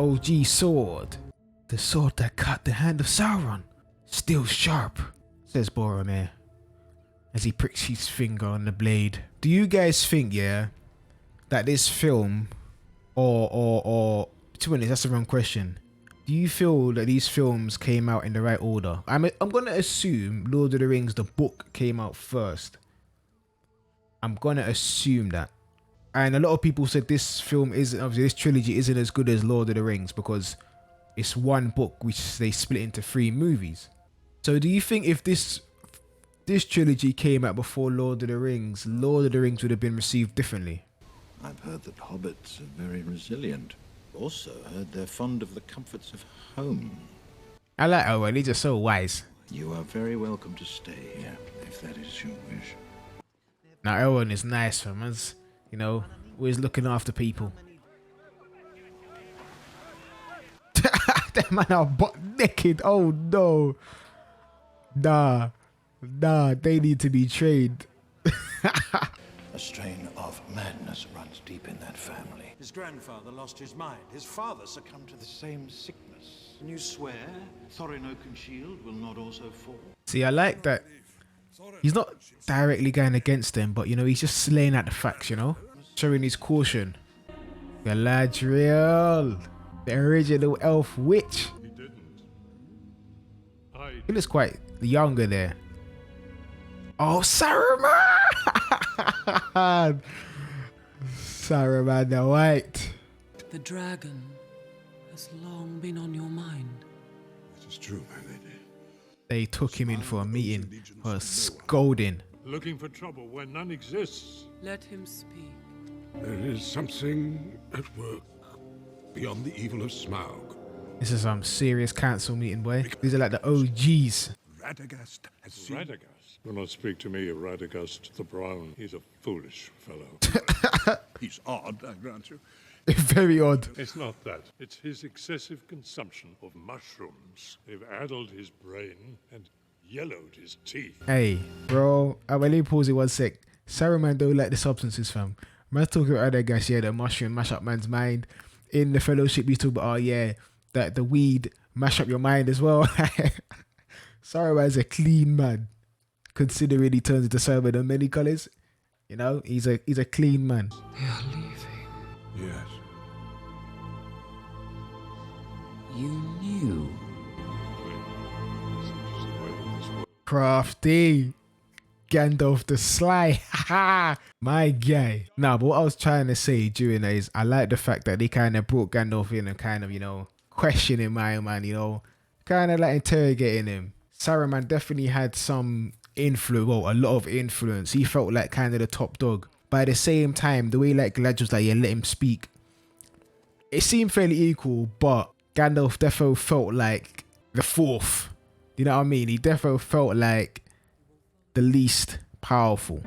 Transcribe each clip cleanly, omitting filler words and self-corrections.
OG sword. The sword that cut the hand of Sauron. Still sharp, says Boromir, as he pricks his finger on the blade. Do you guys think, yeah, that this film, or to be honest, that's the wrong question. Do you feel that these films came out in the right order? I'm gonna assume Lord of the Rings, the book, came out first. I'm gonna assume that. And a lot of people said this film isn't, obviously this trilogy isn't as good as Lord of the Rings because it's one book which they split into 3 movies. So do you think if this trilogy came out before Lord of the Rings would have been received differently? I've heard that hobbits are very resilient. Also heard they're fond of the comforts of home. I like Owen, he's just so wise. You are very welcome to stay here, if that is your wish. Now Owen is nice, fam. As you know, always looking after people. That man are butt naked. Oh no. Nah, they need to be trained. A strain of madness runs deep in that family. His grandfather lost his mind. His father succumbed to the same sickness. And you swear Thorin Oakenshield will not also fall? See, I like that. He's not directly going against them, but you know, he's just laying out the facts, you know, showing his caution. Galadriel, the original elf witch. He didn't. He looks quite younger there. Oh, Saruman! Saruman the White. The dragon has long been on your mind. It is true, my lady. They took him in for a meeting, for a scolding. Looking for trouble where none exists. Let him speak. There is something at work beyond the evil of Smaug. This is some serious council meeting, boy. These are like the OGs. Radagast has seen... Radagast? Do not speak to me of Radagast the Brown. He's a foolish fellow. He's odd, I grant you. Very odd. It's not that. It's his excessive consumption of mushrooms. They've addled his brain and yellowed his teeth. Hey, bro. Let me pause it 1 sec. Saruman don't like the substances, fam. Man's talking about other guys, yeah, the mushroom mash up man's mind. In the fellowship, you talk about, oh yeah, that the weed mash up your mind as well. Saruman's a clean man, considering he turns into Saruman in many colors. You know, he's a clean man. They are leaving. Yes. You knew. Crafty. Gandalf the Sly. My guy. Nah, but what I was trying to say during that is I like the fact that they kind of brought Gandalf in and kind of, you know, questioning my man, you know, kind of like interrogating him. Saruman definitely had some influence, well, a lot of influence. He felt like kind of the top dog. But at the same time, the way like Galadriel was like, yeah, let him speak. It seemed fairly equal, but Gandalf defo felt like the fourth. You know what I mean? He defo felt like the least powerful.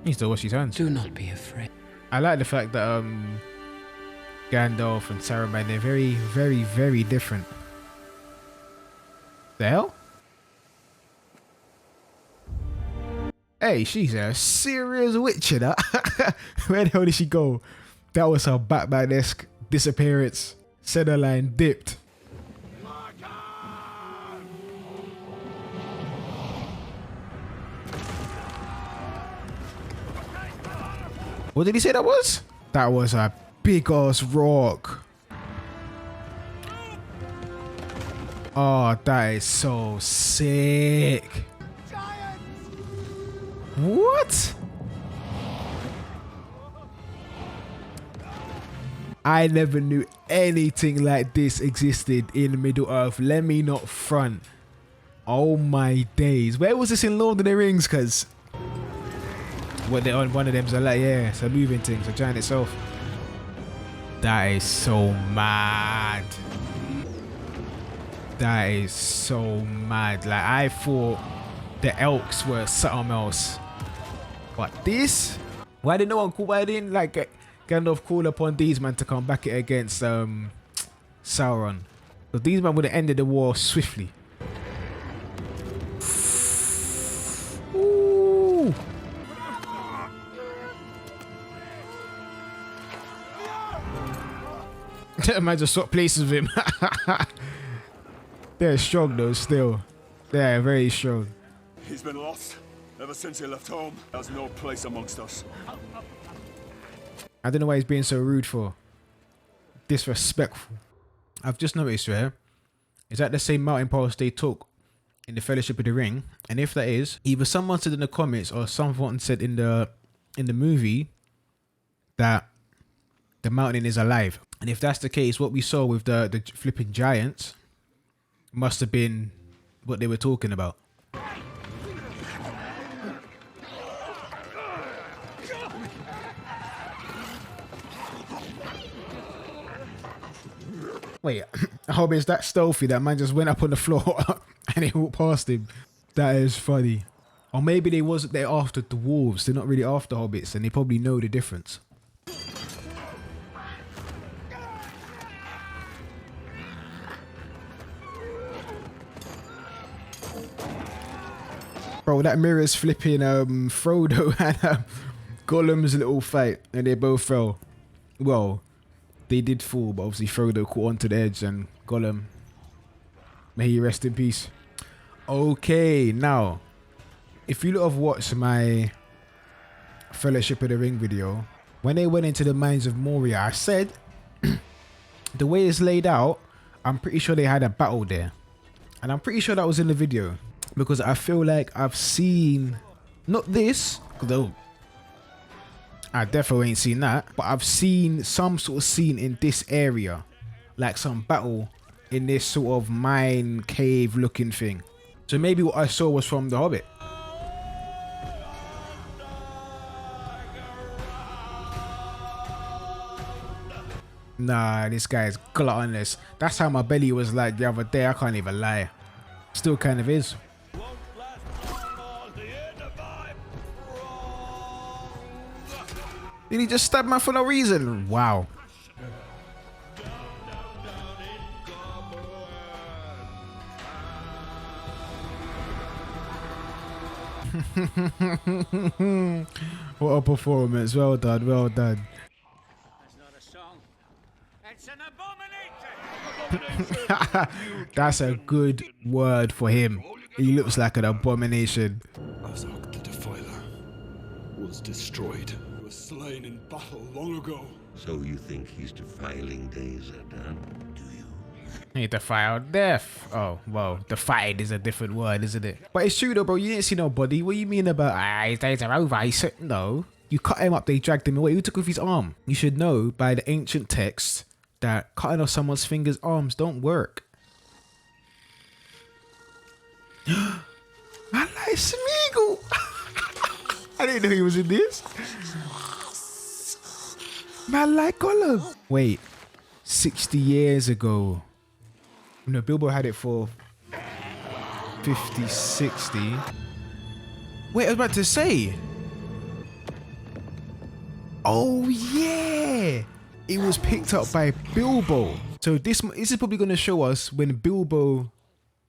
He still wash his hands. Do not be afraid. I like the fact that Gandalf and Saruman, they're very, very, very different. The hell? Hey, she's a serious witch, you know? Where the hell did she go? That was her Batman-esque disappearance. Center line dipped. What did he say that was? That was a big ass rock. Oh, that is so sick. What? I never knew anything like this existed in Middle Earth. Let me not front. Oh my days. Where was this in Lord of the Rings? Cause what they on one of them's like, yeah, it's a moving thing, it's a giant itself. That is so mad. That is so mad. Like I thought the elks were something else. But this? Why didn't no one call? Why didn't like Gandalf call upon these men to come back it against Sauron? Because these men would have ended the war swiftly. Ooh. Man just swap places with him. They're strong though, still. They're very strong. He's been lost ever since he left home. There's no place amongst us. I don't know why he's being so rude for. Disrespectful. I've just noticed, yeah, is that the same mountain pass they took in the Fellowship of the Ring? And if that is, either someone said in the comments or someone said in the movie that the mountain is alive. And if that's the case, what we saw with the flipping giants must have been what they were talking about. Wait, Hobbit is that stealthy that man just went up on the floor and he walked past him? That is funny. Or maybe they wasn't there after the wolves. They're not really after hobbits and they probably know the difference. Bro, that mirror's flipping Frodo and Gollum's little fight and they both fell. Well, they did fall, but obviously Frodo caught onto the edge and Gollum, may he rest in peace. Okay, now, if you lot have watched my Fellowship of the Ring video, when they went into the mines of Moria, I said, the way it's laid out, I'm pretty sure they had a battle there. And I'm pretty sure that was in the video. Because I feel like I've seen, not this, though I definitely ain't seen that, but I've seen some sort of scene in this area, like some battle in this sort of mine cave looking thing. So maybe what I saw was from The Hobbit. Nah, this guy's gluttonous. That's how my belly was like the other day. I can't even lie. Still kind of is. Did he just stab man for no reason? Wow. What a performance. Well done, well done. That's not a song. It's an abomination. That's a good word for him. He looks like an abomination. Azog the Defiler was destroyed. He was slain in battle long ago. So you think he's defiling days are done, do you? He defiled death. Oh, well, defied is a different word, isn't it? But it's true though, bro. You didn't see no body. What do you mean about, his days are over? He said, no. You cut him up, they dragged him away. Who took off his arm? You should know by the ancient text that cutting off someone's fingers, arms don't work. Man like Smeagol. I didn't know he was in this. Man like Gollum. Wait, 60 years ago. No, Bilbo had it for 50, 60. Wait, I was about to say. Oh yeah, it was picked up by Bilbo. So this is probably going to show us when Bilbo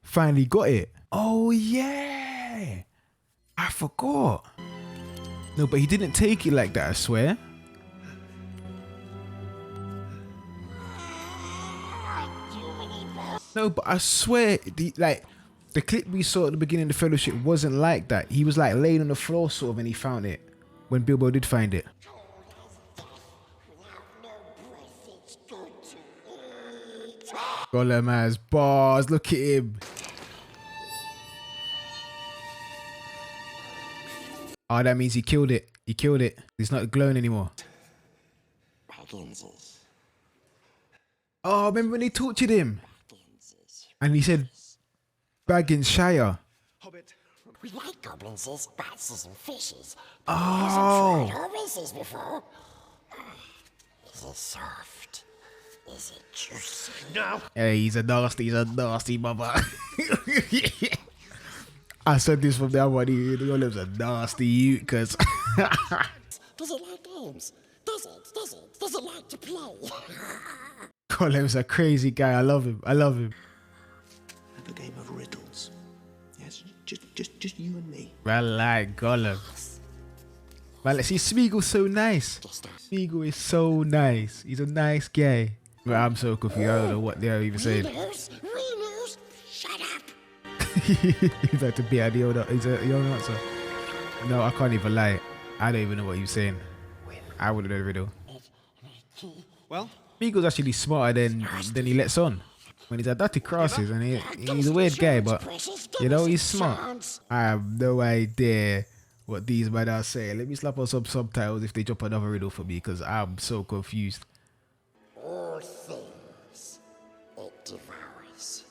finally got it. Oh yeah, I forgot. No, but he didn't take it like that, I swear. No, but I swear, the clip we saw at the beginning of the Fellowship wasn't like that. He was like laying on the floor sort of and he found it when Bilbo did find it. Gollum has bars, look at him. Oh, that means he killed it. He killed it. It's not glowing anymore. Oh, remember when they tortured him? And he said, Baggins Hobbit. We like goblins, bats, and fishes. Oh. Horses before. Is it soft? Is it juicy? No. Hey, he's a nasty mother. I said this from the other one. He was a nasty youth, cause Does it like games? Does it like to play? Gollum's a crazy guy. I love him. Have a game of riddles. Yes, just you and me. I like Gollum. Man, let's see, Smeagol's so nice. Smeagol is so nice. He's a nice guy. But I'm so confused. I don't know what they're even saying. Wieners, shut up. He's like to be at the old answer. No, I can't even lie. I don't even know what you're saying. I wouldn't know the riddle. Well, Beagle's actually smarter than he lets on. When he's at dirty crosses, and he's a weird guy, but you know he's smart. I have no idea what these men are saying. Let me slap on some subtitles if they drop another riddle for me, because I'm so confused. All things it devours.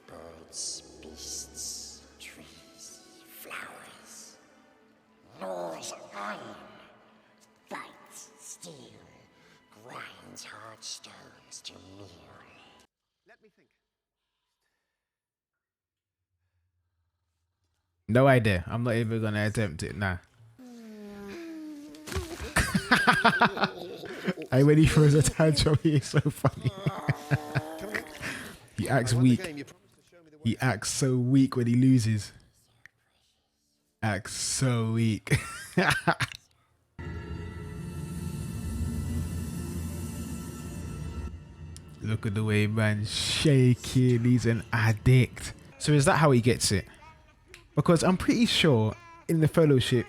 Birds, beasts, trees, flowers. Gnaws iron. Bites steel. Grinds hard stones to meal. No idea. I'm not even gonna attempt it now. And when he throws a tantrum, he is so funny. He acts weak. He acts so weak when he loses. Acts so weak. Look at the way man's shaking. He's an addict. So is that how he gets it? Because I'm pretty sure in the Fellowship,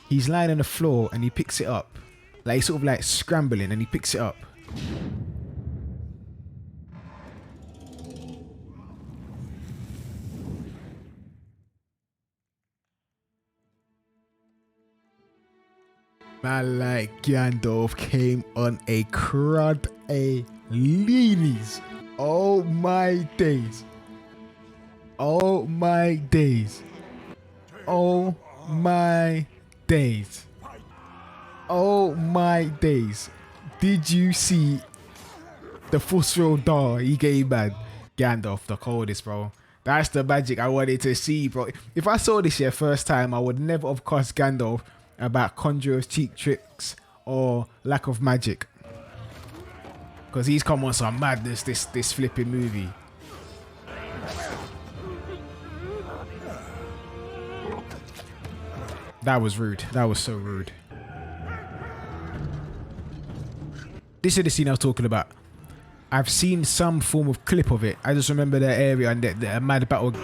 he's lying on the floor and he picks it up. Like he's sort of like scrambling and he picks it up. Man like Gandalf came on a crud a leanies. Oh my days. Oh my days. Oh my days. Oh my days. Did you see the full roll door he gave, man? Gandalf, the coldest, bro. That's the magic I wanted to see, bro. If I saw this here first time, I would never have cussed Gandalf about Conjurer's cheek tricks or lack of magic. Because he's come on some madness, this flipping movie. That was rude. That was so rude. This is the scene I was talking about. I've seen some form of clip of it. I just remember that area and the mad battle.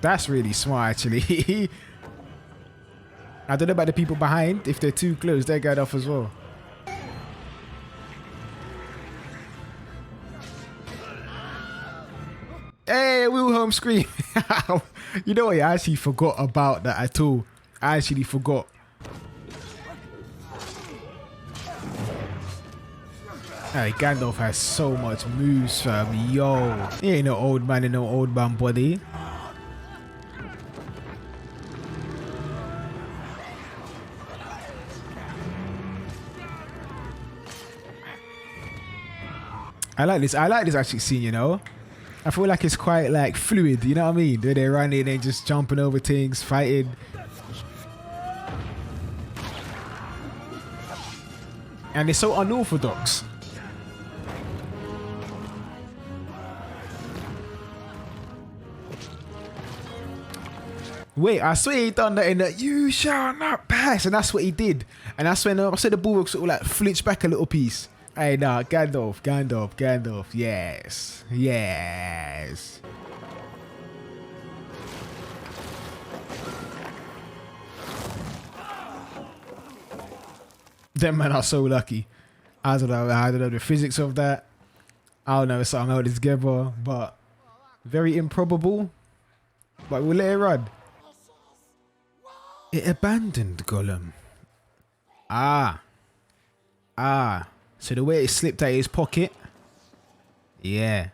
That's really smart, actually. I don't know about the people behind. If they're too close, they're going off as well. Hey, Wilhelm scream. You know what? I actually forgot about that at all. I actually forgot. Hey, Gandalf has so much moves, fam. Yo. He ain't no old man in no old man body. I like this actually scene, you know. I feel like it's quite like fluid, you know what I mean? Where they're running and just jumping over things, fighting. And it's so unorthodox. Wait, I swear he done that in the "you shall not pass," and that's what he did. And that's when I said the bulwark sort of like flinched back a little piece. Hey, nah, Gandalf, yes, yes. Them men are so lucky. I don't know the physics of that. I don't know, it's something held together, but very improbable. But we'll let it run. It abandoned Gollum. Ah. So the way it slipped out of his pocket. Yeah.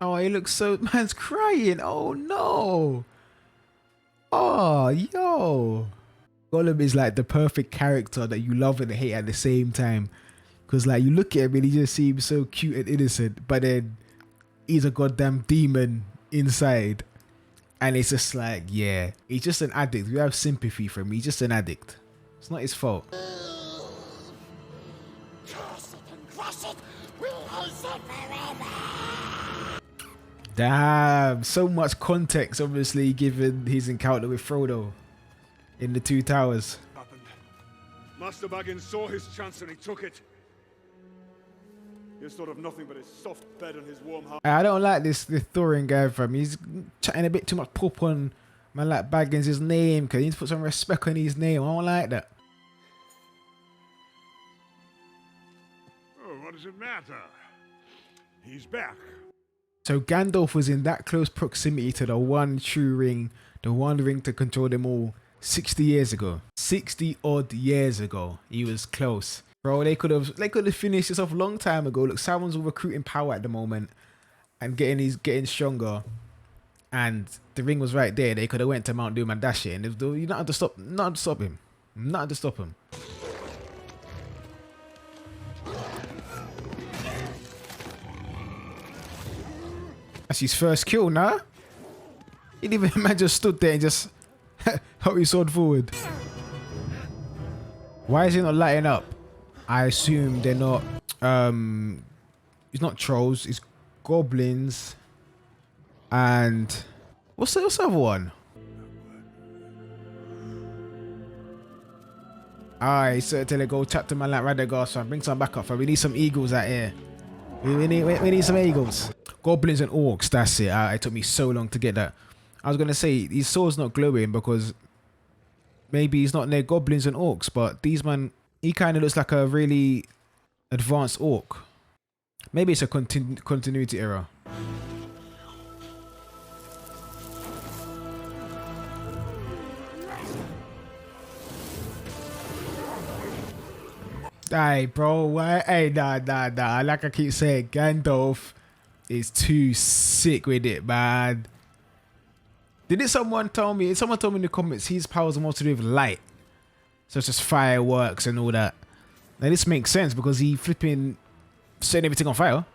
Oh, he looks so... Man's crying. Oh, no. Oh, yo. Gollum is like the perfect character that you love and hate at the same time. Because like you look at him and he just seems so cute and innocent. But then he's a goddamn demon inside. And it's just like, yeah, he's just an addict. We have sympathy for him. He's just an addict. It's not his fault. Curse it and crush it. We hate it forever. Damn, so much context, obviously, given his encounter with Frodo. in the Two Towers. Happened. Master Baggins saw his chance and he took it. He's thought of nothing but his soft bed and his warm heart. I don't like this Thorin guy from. He's chatting a bit too much pop on man like Baggins' name, because he needs to put some respect on his name. I don't like that. Oh, what does it matter? He's back. So Gandalf was in that close proximity to the one true ring, the one ring to control them all 60 years ago. 60 odd years ago. He was close. Bro, they could have finished this off a long time ago. Look, Sauron's all recruiting power at the moment and getting stronger. And the ring was right there. They could have went to Mount Doom and dashed it. And you not have to stop him. Not to stop him. That's his first kill, nah? He didn't even, man just stood there and just held his sword forward. Why is he not lighting up? I assume they're not, it's not trolls, it's goblins. And what's the other one? Alright, so tell her go chat to man like Radagast, fam. Bring some back up, fam. We need some eagles out here. We need some eagles. Goblins and orcs, that's it. It took me so long to get that. I was gonna say his sword's not glowing because maybe he's not near goblins and orcs, but these man, he kind of looks like a really advanced orc. Maybe it's a continuity error. Hey, bro, why? Hey, nah. Like I keep saying, Gandalf is too sick with it, man. Didn't someone tell me? Someone told me in the comments his powers are more to do with light. So it's just fireworks and all that. Now this makes sense because he flipping setting everything on fire.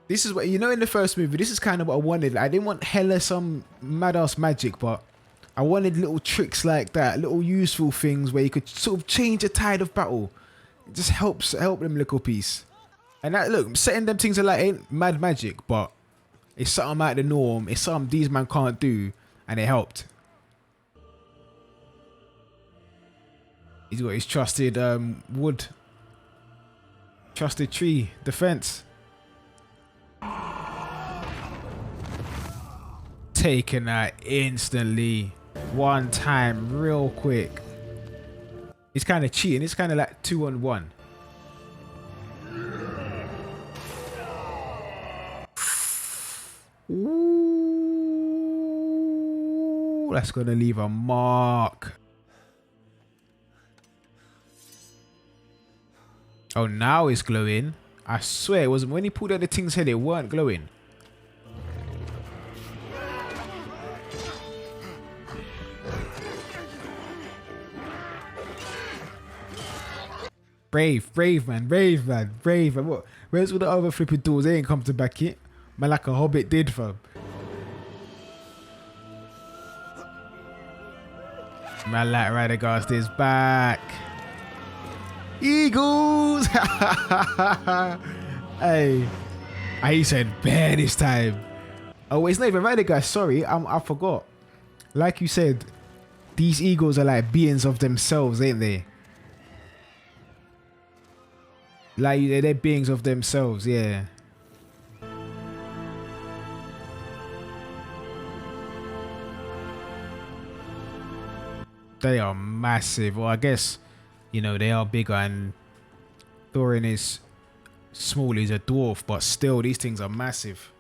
This is what, you know, in the first movie, this is kind of what I wanted. I didn't want hella some mad-ass magic, but I wanted little tricks like that, little useful things where you could sort of change the tide of battle. It just help them little piece. And that, look, setting them things like ain't mad magic, but it's something out of the norm. It's something these man can't do, and it helped. He's got his trusted wood, trusted tree defense. Taking that instantly, one time, real quick. It's kind of cheating. It's kind of like 2-on-1. Ooh, that's gonna leave a mark. Oh, now it's glowing. I swear it wasn't when he pulled out the thing's head. It weren't glowing. Brave man. What? Where's all the other flipping doors? They ain't come to back it. Man, like a Hobbit did, fam. Man, like Radagast is back. Eagles! Hey, he said bear this time. Oh, it's not even Radagast. Sorry, I forgot. Like you said, these eagles are like beings of themselves, ain't they? Like they're beings of themselves, yeah. They are massive. Well, I guess, you know, they are bigger, and Thorin is small. He's a dwarf, but still, these things are massive.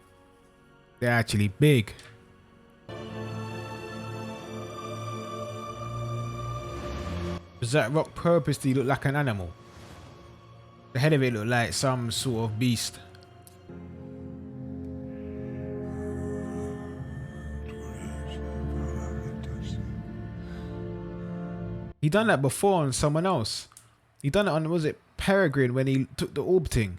They're actually big. Does that rock purposely look like an animal? The head of it looked like some sort of beast. He done that before on someone else. He done it on, was it Peregrine, when he took the orb thing?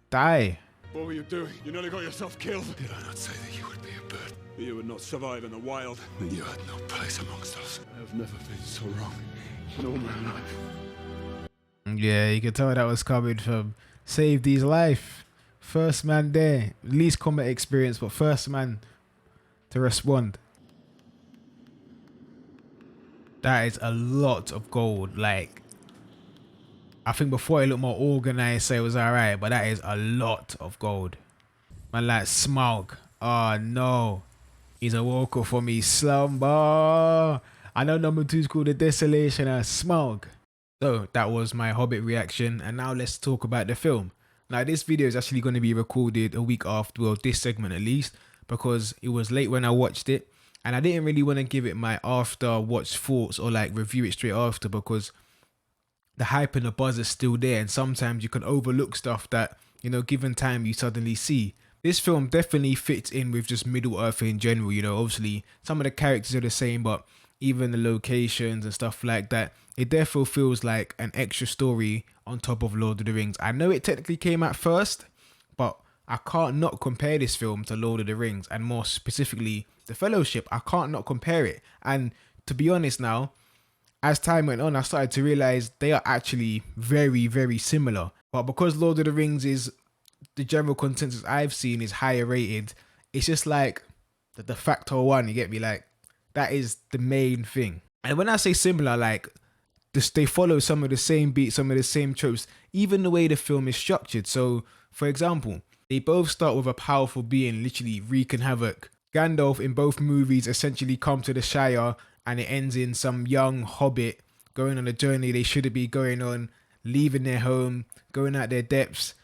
Die. What were you doing? You nearly got yourself killed. Did I not say that you would be a bird? That you would not survive in the wild? That you had no place amongst us. I have never been so wrong in all my life. Yeah, you could tell that was coming from saved his life. First man there. Least combat experience, but first man to respond. That is a lot of gold. Like, I think before it looked more organized, so it was alright, but that is a lot of gold. Man, like Smaug. Oh no. He's a walker for me. Slumber. I know number 2 is called The Desolation of Smaug. So that was my Hobbit reaction, and now let's talk about the film. Now this video is actually going to be recorded a week after, well, this segment at least, because it was late when I watched it, and I didn't really want to give it my after watch thoughts or like review it straight after, because the hype and the buzz is still there, and sometimes you can overlook stuff that, you know, given time you suddenly see. This film definitely fits in with just Middle Earth in general, you know. Obviously some of the characters are the same, but even the locations and stuff like that, it therefore feels like an extra story on top of Lord of the Rings. I know it technically came out first, but I can't not compare this film to Lord of the Rings, and more specifically The Fellowship. I can't not compare it. And to be honest now, as time went on, I started to realize they are actually very, very similar. But because Lord of the Rings is, the general consensus I've seen is higher rated, it's just like the de facto one, you get me? Like, that is the main thing. And when I say similar, like, this, they follow some of the same beats, some of the same tropes, even the way the film is structured. So, for example, they both start with a powerful being literally wreaking havoc. Gandalf in both movies essentially come to the Shire, and it ends in some young hobbit going on a journey they shouldn't be going on, leaving their home, going out their depths.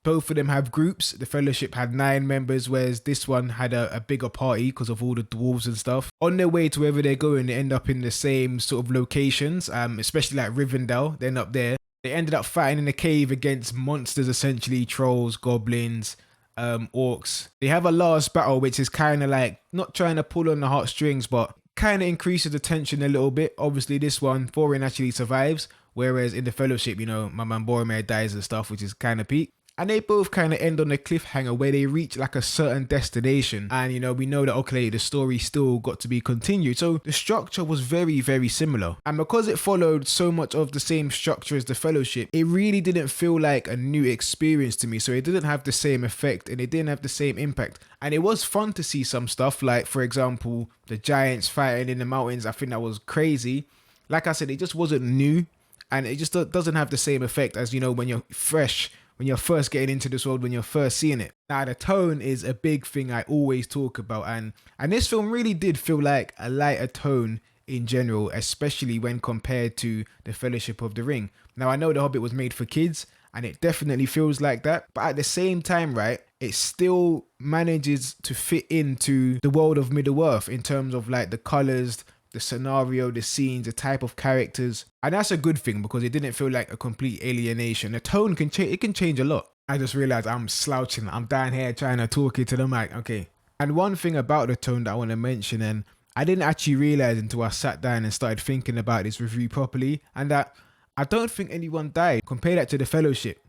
Both of them have groups. The Fellowship had 9 members, whereas this one had a bigger party because of all the dwarves and stuff. On their way to wherever they're going, they end up in the same sort of locations, especially like Rivendell. They end up there. They ended up fighting in a cave against monsters, essentially trolls, goblins, orcs. They have a last battle, which is kind of like not trying to pull on the heartstrings, but kind of increases the tension a little bit. Obviously, this one, Thorin actually survives, whereas in the Fellowship, you know, my man Boromir dies and stuff, which is kind of peak. And they both kind of end on a cliffhanger where they reach like a certain destination. And, you know, we know that, okay, the story still got to be continued. So the structure was very, very similar. And because it followed so much of the same structure as the Fellowship, it really didn't feel like a new experience to me. So it didn't have the same effect and it didn't have the same impact. And it was fun to see some stuff like, for example, the giants fighting in the mountains. I think that was crazy. Like I said, it just wasn't new. And it just doesn't have the same effect as, you know, when you're fresh, when you're first getting into this world, when you're first seeing it. Now, the tone is a big thing I always talk about. And this film really did feel like a lighter tone in general, especially when compared to The Fellowship of the Ring. Now, I know The Hobbit was made for kids, and it definitely feels like that. But at the same time, right, it still manages to fit into the world of Middle-earth in terms of like the colors, the scenario, the scenes, the type of characters. And that's a good thing because it didn't feel like a complete alienation. The tone can change, it can change a lot. I just realized I'm slouching. I'm down here trying to talk into the mic. Okay. And one thing about the tone that I want to mention, and I didn't actually realize until I sat down and started thinking about this review properly, and that I don't think anyone died. Compare that to The Fellowship.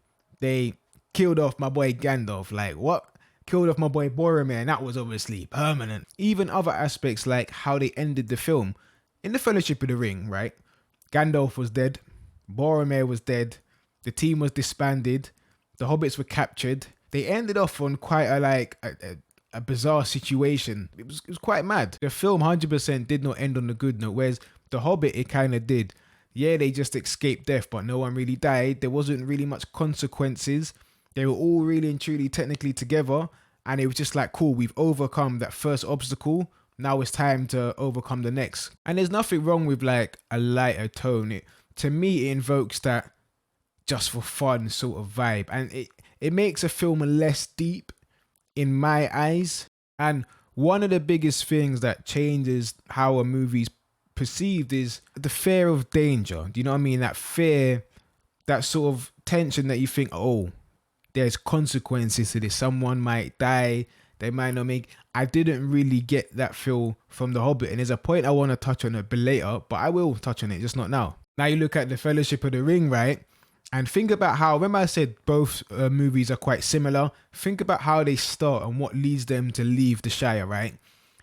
They killed off my boy Gandalf. Like, what? Killed off my boy Boromir, and that was obviously permanent. Even other aspects like how they ended the film. In The Fellowship of the Ring, right? Gandalf was dead. Boromir was dead. The team was disbanded. The hobbits were captured. They ended off on quite a bizarre situation. It was quite mad. The film 100% did not end on a good note, whereas The Hobbit, it kind of did. Yeah, they just escaped death, but no one really died. There wasn't really much consequences. They were all really and truly technically together, and it was just like, cool, we've overcome that first obstacle. Now it's time to overcome the next. And there's nothing wrong with like a lighter tone. To me, it invokes that just for fun sort of vibe, and it makes a film less deep in my eyes. And one of the biggest things that changes how a movie's perceived is the fear of danger. Do you know what I mean? That fear, that sort of tension that you think, oh, there's consequences to this. Someone might die. They might not make. I didn't really get that feel from The Hobbit. And there's a point I want to touch on a bit later, but I will touch on it, just not now. Now you look at The Fellowship of the Ring, right? And think about how, remember I said both movies are quite similar. Think about how they start and what leads them to leave the Shire, right?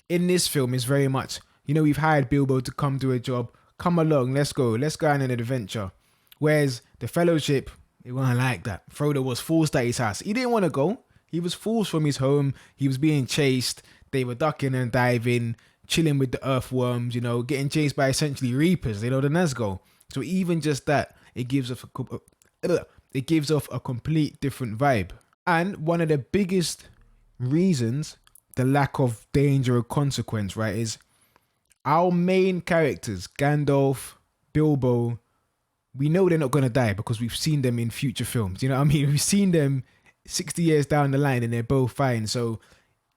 In this film, it's very much, you know, we've hired Bilbo to come do a job. Come along, let's go on an adventure. Whereas The Fellowship, it wasn't like that. Frodo was forced at his house. He didn't want to go. He was forced from his home. He was being chased. They were ducking and diving, chilling with the earthworms, you know, getting chased by essentially reapers, you know, the Nazgul. So even just that, it gives off a complete different vibe. And one of the biggest reasons, the lack of danger or consequence, right, is our main characters, Gandalf, Bilbo, we know they're not going to die because we've seen them in future films. You know what I mean? We've seen them 60 years down the line and they're both fine. So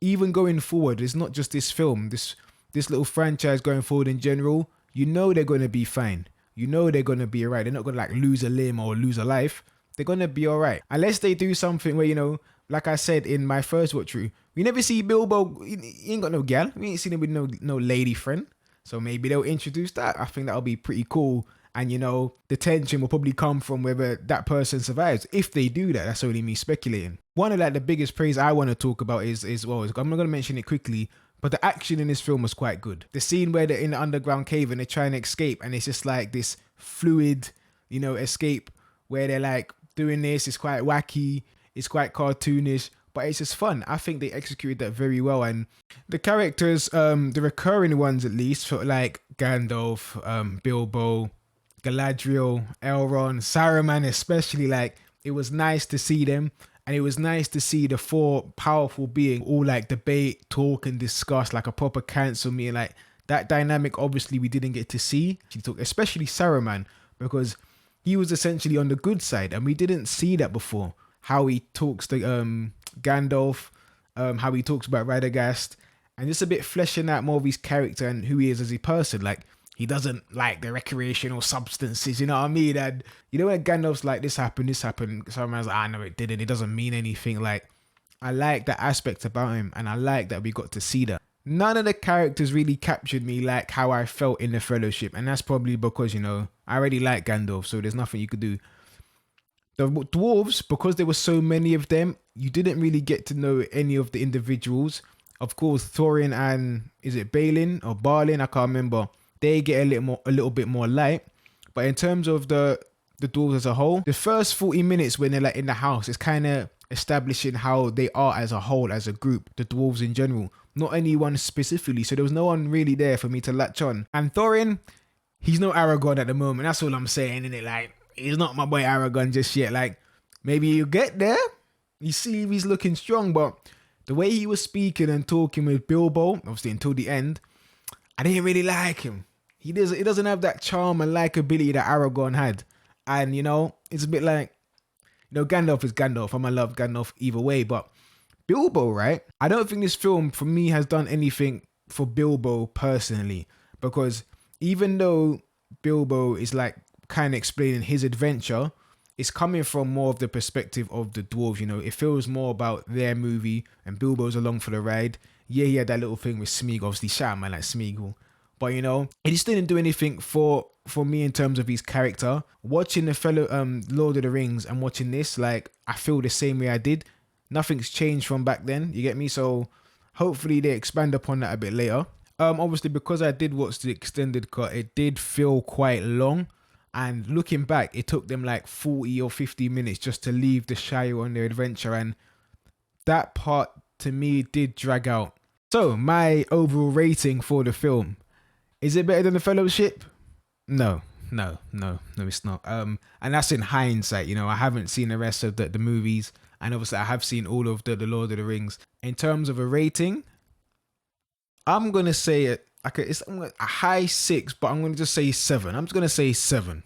even going forward, it's not just this film, this little franchise going forward in general, you know they're going to be fine. You know they're going to be alright. They're not going to like lose a limb or lose a life. They're going to be alright. Unless they do something where, you know, like I said in my first watch through, we never see Bilbo, he ain't got no gal. We ain't seen him with no lady friend. So maybe they'll introduce that. I think that'll be pretty cool. And, you know, the tension will probably come from whether that person survives. If they do that, that's only me speculating. One of like the biggest praise I want to talk about is I'm not going to mention it quickly, but the action in this film was quite good. The scene where they're in the underground cave and they're trying to escape, and it's just like this fluid, you know, escape where they're like doing this. It's quite wacky. It's quite cartoonish, but it's just fun. I think they executed that very well. And the characters, the recurring ones at least, for like Gandalf, Bilbo, Galadriel, Elrond, Saruman especially, like it was nice to see them. And it was nice to see the four powerful beings all like debate, talk and discuss like a proper council meeting. Like that dynamic, obviously we didn't get to see, especially Saruman, because he was essentially on the good side and we didn't see that before. How he talks to Gandalf, how he talks about Radagast, and just a bit fleshing out more of his character and who he is as a person. Like he doesn't like the recreational substances, you know what I mean? And you know when Gandalf's like, this happened, Saruman's like, no, it didn't. It doesn't mean anything. Like I like that aspect about him, and I like that we got to see that. None of the characters really captured me like how I felt in the Fellowship, and that's probably because, you know, I already like Gandalf, so there's nothing you could do. The dwarves, because there were so many of them, you didn't really get to know any of the individuals. Of course, Thorin and is it Balin or Balin? I can't remember. They get a little bit more light. But in terms of the dwarves as a whole, the first 40 minutes when they're like in the house, it's kind of establishing how they are as a whole, as a group, the dwarves in general, not anyone specifically. So there was no one really there for me to latch on. And Thorin, he's no Aragorn at the moment. That's all I'm saying, innit? Like, he's not my boy Aragorn just yet. Like, maybe you get there, you see if he's looking strong, but the way he was speaking and talking with Bilbo, obviously until the end, I didn't really like him. He doesn't have that charm and likability that Aragorn had. And, you know, it's a bit like, you know, Gandalf is Gandalf. I'm gonna love Gandalf either way. But Bilbo, right? I don't think this film, for me, has done anything for Bilbo personally. Because even though Bilbo is like kind of explaining his adventure, it's coming from more of the perspective of the dwarves. You know, it feels more about their movie and Bilbo's along for the ride. Yeah, he had that little thing with Smeagol. Obviously, shout out man like Smeagol. But, you know, it just didn't do anything for me in terms of his character. Watching the fellow Lord of the Rings and watching this, like, I feel the same way I did. Nothing's changed from back then, you get me? So hopefully they expand upon that a bit later. Obviously, because I did watch the extended cut, it did feel quite long. And looking back, it took them like 40 or 50 minutes just to leave the Shire on their adventure. And that part, to me, did drag out. So, my overall rating for the film. Is it better than The Fellowship? No, it's not. And that's in hindsight, you know. I haven't seen the rest of the movies. And obviously, I have seen all of the Lord of the Rings. In terms of a rating, I'm going to say it's a high 6, but I'm going to just say 7. I'm just going to say 7.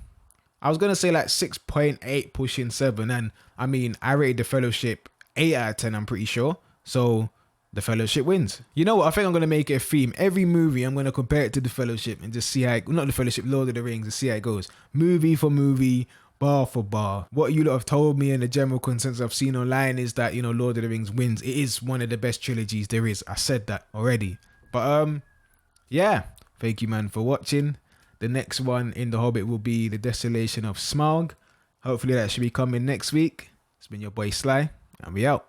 I was going to say like 6.8 pushing 7. And I mean, I rated The Fellowship 8 out of 10, I'm pretty sure. So The Fellowship wins. You know what? I think I'm going to make it a theme. Every movie, I'm going to compare it to The Fellowship and just see how not The Fellowship, Lord of the Rings, and see how it goes. Movie for movie, bar for bar. What you lot have told me and the general consensus I've seen online is that, you know, Lord of the Rings wins. It is one of the best trilogies there is. I said that already. But, yeah. Thank you, man, for watching. The next one in The Hobbit will be The Desolation of Smaug. Hopefully that should be coming next week. It's been your boy Sly, and we out.